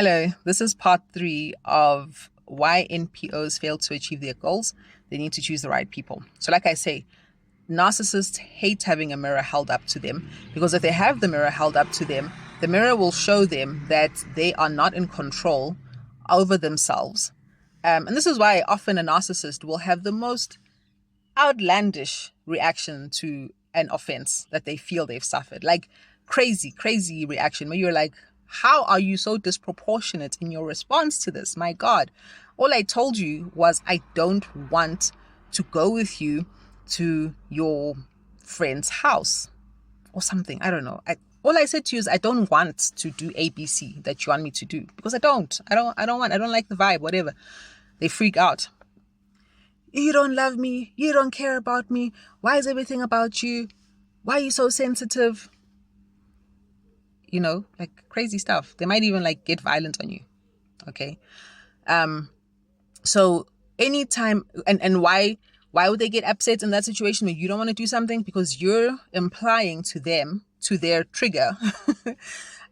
Hello, this is part three of why NPOs fail to achieve their goals. They need to choose the right people. So, like I say, narcissists hate having a mirror held up to them because if they have the mirror held up to them, the mirror will show them that they are not in control over themselves. And this is why often a narcissist will have the most outlandish reaction to an offense that they feel they've suffered. Like crazy reaction where you're like, how are you so disproportionate in your response to this? My God, all I told you was I don't want to go with you to your friend's house or something. I don't know. All I said to you is I don't want to do ABC that you want me to do because I don't like the vibe, whatever. They freak out. You don't love me. You don't care about me. Why is everything about you? Why are you so sensitive? Like crazy stuff. They might even like get violent on you. Okay. So anytime and why would they get upset in that situation when you don't want to do something? Because you're implying to them, to their trigger,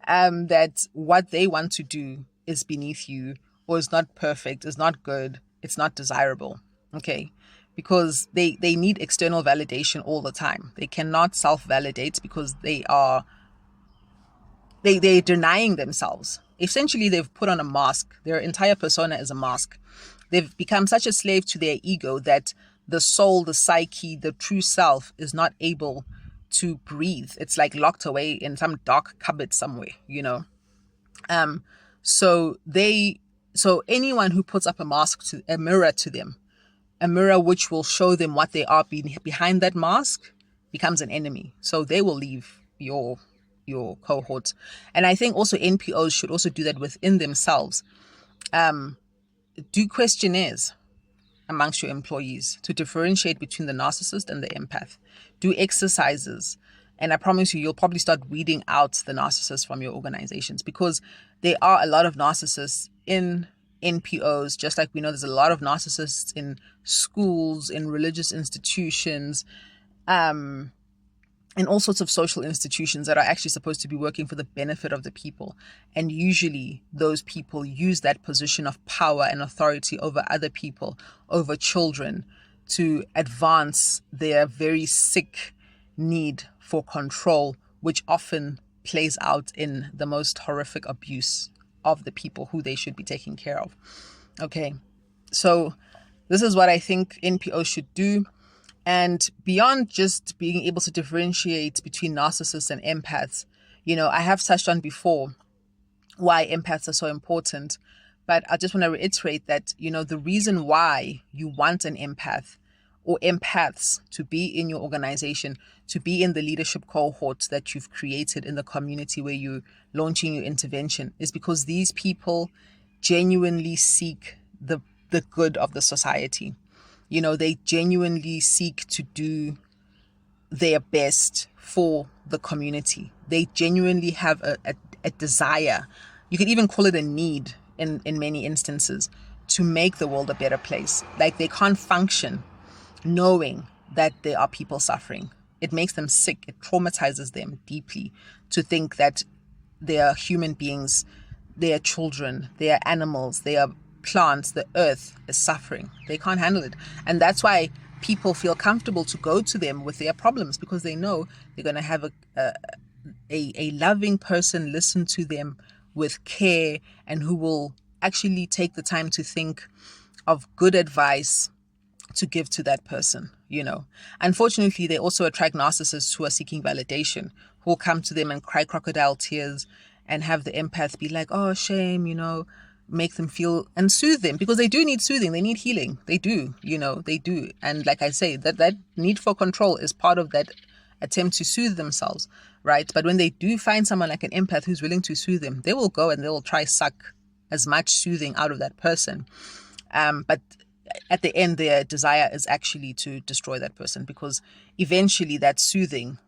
that what they want to do is beneath you or is not perfect, is not good, it's not desirable. Okay. Because they need external validation all the time. They cannot self-validate because they're denying themselves. Essentially, they've put on a mask. Their entire persona is a mask. They've become such a slave to their ego that the soul, the psyche, the true self is not able to breathe. It's like locked away in some dark cupboard somewhere. So anyone who puts up a mirror to them, a mirror which will show them what they are behind that mask, becomes an enemy. So they will leave your cohort. And I think also NPOs should also do that within themselves. Do questionnaires amongst your employees to differentiate between the narcissist and the empath. Do exercises. And I promise you'll probably start weeding out the narcissists from your organizations because there are a lot of narcissists in NPOs, just like we know there's a lot of narcissists in schools, in religious institutions, in all sorts of social institutions that are actually supposed to be working for the benefit of the people. And usually those people use that position of power and authority over other people, over children, to advance their very sick need for control, which often plays out in the most horrific abuse of the people who they should be taking care of. Okay, so this is what I think NPO should do. And beyond just being able to differentiate between narcissists and empaths, I have touched on before why empaths are so important. But I just want to reiterate that, the reason why you want an empath or empaths to be in your organization, to be in the leadership cohort that you've created in the community where you're launching your intervention, is because these people genuinely seek the good of the society. They genuinely seek to do their best for the community. They genuinely have a desire. You could even call it a need in many instances to make the world a better place. Like they can't function knowing that there are people suffering. It makes them sick. It traumatizes them deeply to think that they are human beings, they are children, they are animals, they are plants, the earth is suffering. They can't handle it. And that's why people feel comfortable to go to them with their problems, because they know they're going to have a loving person listen to them with care and who will actually take the time to think of good advice to give to that person. Unfortunately, they also attract narcissists who are seeking validation, who will come to them and cry crocodile tears and have the empath be like, oh, shame, make them feel and soothe them, because they do need soothing. They need healing. They do, they do. And like I say, that need for control is part of that attempt to soothe themselves, right? But when they do find someone like an empath who's willing to soothe them, they will go and they will try suck as much soothing out of that person. But at the end, their desire is actually to destroy that person, because eventually that soothing,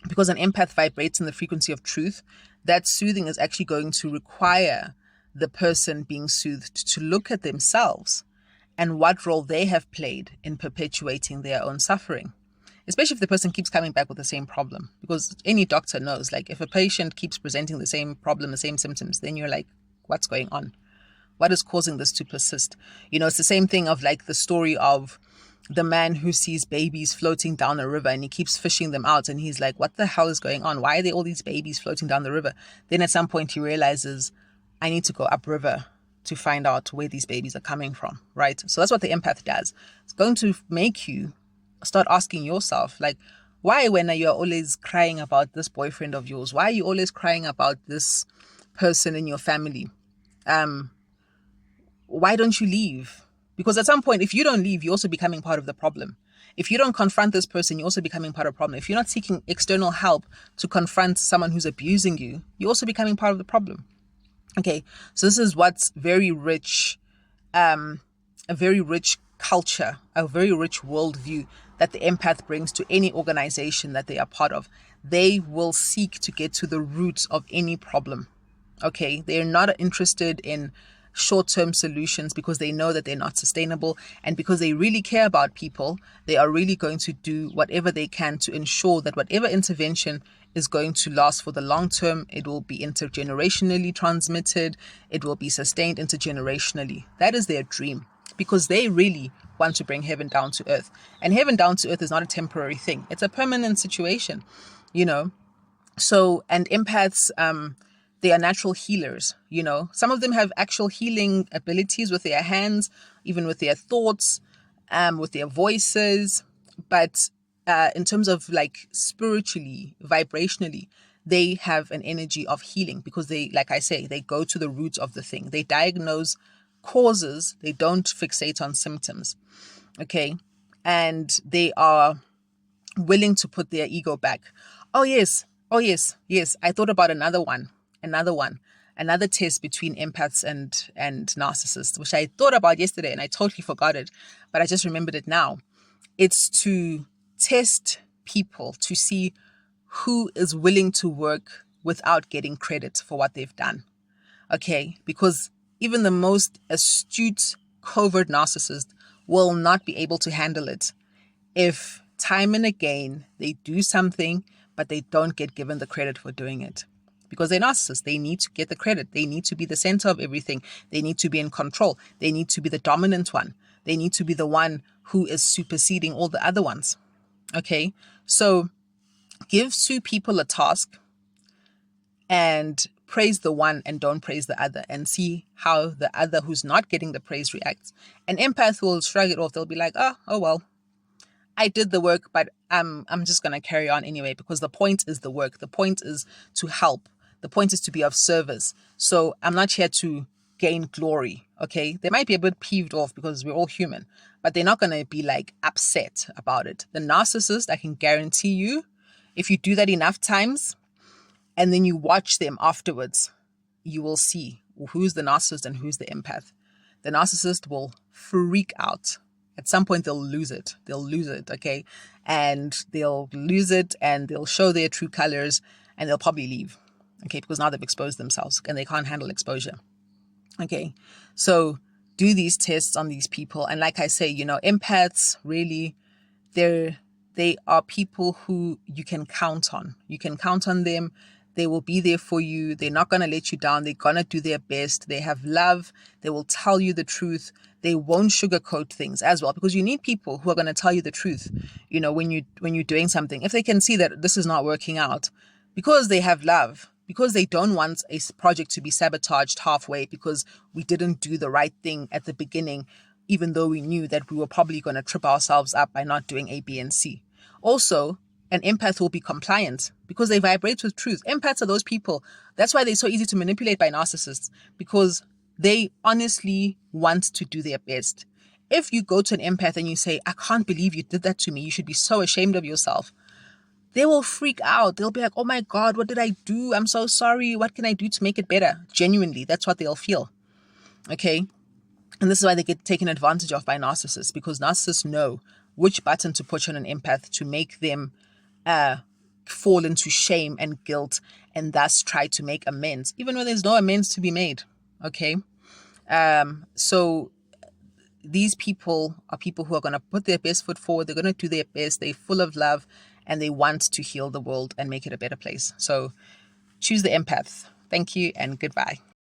because an empath vibrates in the frequency of truth, that soothing is actually going to require the person being soothed to look at themselves and what role they have played in perpetuating their own suffering, especially if the person keeps coming back with the same problem. Because any doctor knows, like, if a patient keeps presenting the same problem, the same symptoms, then you're like, what's going on? What is causing this to persist? It's the same thing of like the story of the man who sees babies floating down a river and he keeps fishing them out. And he's like, what the hell is going on? Why are there all these babies floating down the river? Then at some point he realizes, I need to go upriver to find out where these babies are coming from, right? So that's what the empath does. It's going to make you start asking yourself, like, why, when you're always crying about this boyfriend of yours, why are you always crying about this person in your family? Why don't you leave? Because at some point, if you don't leave, you're also becoming part of the problem. If you don't confront this person, you're also becoming part of the problem. If you're not seeking external help to confront someone who's abusing you, you're also becoming part of the problem. Okay, so this is what's very rich, a very rich culture, a very rich worldview that the empath brings to any organization that they are part of. They will seek to get to the roots of any problem. Okay, they're not interested in short-term solutions because they know that they're not sustainable, and because they really care about people, they are really going to do whatever they can to ensure that whatever intervention is going to last for the long term. It will be intergenerationally transmitted. It will be sustained intergenerationally. That is their dream, because they really want to bring heaven down to earth. And heaven down to earth is not a temporary thing. It's a permanent situation, So, and empaths, they are natural healers, Some of them have actual healing abilities with their hands, even with their thoughts, with their voices. But in terms of like spiritually, vibrationally, they have an energy of healing, because they, like I say, they go to the root of the thing. They diagnose causes. They don't fixate on symptoms. Okay. And they are willing to put their ego back. Oh, yes. I thought about another test between empaths and narcissists, which I thought about yesterday and I totally forgot it, but I just remembered it now. It's to test people to see who is willing to work without getting credit for what they've done. Okay, because even the most astute, covert narcissist will not be able to handle it if time and again they do something, but they don't get given the credit for doing it. Because they're narcissists, they need to get the credit. They need to be the center of everything. They need to be in control. They need to be the dominant one. They need to be the one who is superseding all the other ones. Okay, so give two people a task and praise the one and don't praise the other, and see how the other who's not getting the praise reacts. An empath will shrug it off. They'll be like, oh well, I did the work, but I'm just going to carry on anyway, because the point is the work. The point is to help. The point is to be of service. So I'm not here to gain glory. Okay. They might be a bit peeved off because we're all human, but they're not going to be like upset about it. The narcissist, I can guarantee you, if you do that enough times and then you watch them afterwards, you will see who's the narcissist and who's the empath. The narcissist will freak out. At some point, they'll lose it. Okay? And they'll lose it and they'll show their true colors and they'll probably leave. Okay? Because now they've exposed themselves and they can't handle exposure. Okay? So do these tests on these people. And like I say, empaths really, they are people who you can count on. You can count on them. They will be there for you. They're not going to let you down. They're going to do their best. They have love. They will tell you the truth. They won't sugarcoat things as well, because you need people who are going to tell you the truth, when you're doing something. If they can see that this is not working out, because they have love, because they don't want a project to be sabotaged halfway because we didn't do the right thing at the beginning, even though we knew that we were probably going to trip ourselves up by not doing A, B, and C. Also, an empath will be compliant because they vibrate with truth. Empaths are those people. That's why they're so easy to manipulate by narcissists, because they honestly want to do their best. If you go to an empath and you say, I can't believe you did that to me, you should be so ashamed of yourself, they will freak out. They'll be like, oh my God, what did I do? I'm so sorry. What can I do to make it better? Genuinely, that's what they'll feel. Okay. And this is why they get taken advantage of by narcissists, because narcissists know which button to push on an empath to make them fall into shame and guilt, and thus try to make amends, even when there's no amends to be made. Okay. So these people are people who are going to put their best foot forward. They're going to do their best. They're full of love and they want to heal the world and make it a better place. So choose the empath. Thank you and goodbye.